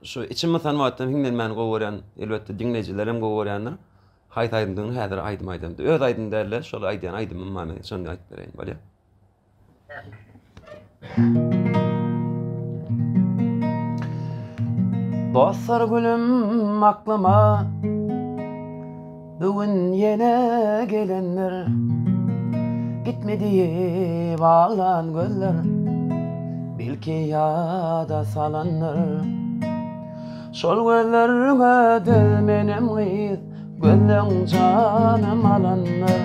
şu içime tanımadım hinden men gowaran elbette dinleyicilerim gowaranlar hayt aydındygyny häzir aýdym. Öz aydyn derler, şol aýdyan aýdymym many şonu aýdyp bereyim bolýar. Dostlar gülüm aklıma bugün yine gelenler gitmedi bağlan gözler belki yada salanlar şol gözlerine delmenim gıyız gözlerin canım alanlar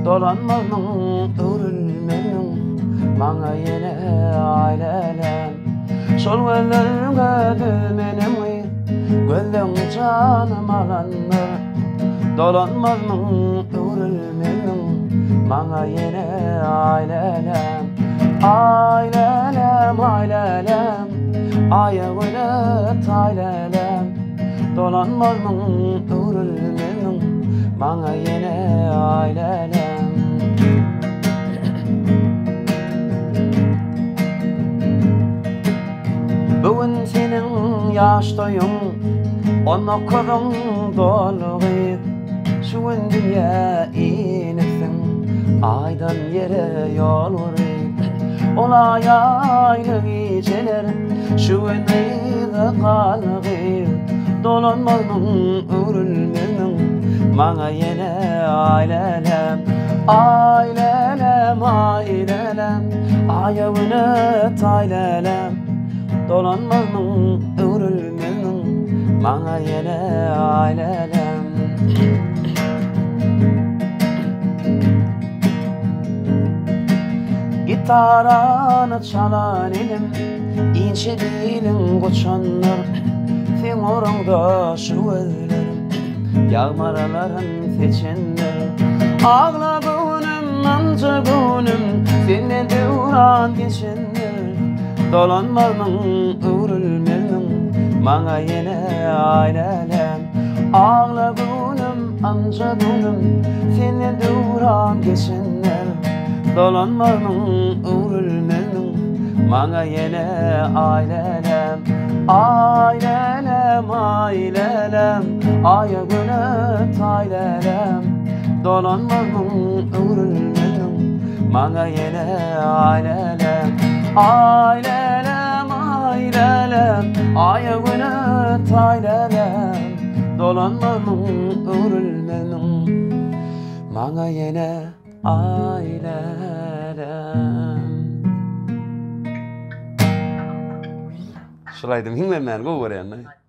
dolanmanın örülmenin bana yine ailelen şol gözlerine delmenim gıyız gözlerin canım alanlar dolanmanın örülmenin bana yine ailelem ailelem ailelem ayağını taylelem dolanmanın örülmenin bana yine ailelem bugün senin yaştoyun onu kodun doluğu şu dünya ineksin aydan yere yol vurup olay aynı geceler şu neyde kalgı dolanmanın örülmenin bana yine ailelem ailelem ailelem ayağını taylelem dolanmanın örülmenin bana yine ailelem gitaranı çalan elim ince dilin koçanlar sen oranda şu özlerim yağmaraların seçenler ağla gönüm anca gönüm seninle devran geçenler dolanmanın örülmenin bana yine ailelem ağla gönüm anca gönüm seninle devran geçenler dolanmanın örülmenin bana yine ailelem ailelem ailelem ayağını taylelem dolanmanın örülmenin bana yine ailelem ailelem ailelem ayağını taylelem dolanmanın örülmenin bana yine ailelem şulaydım hiňme men gowy görýän.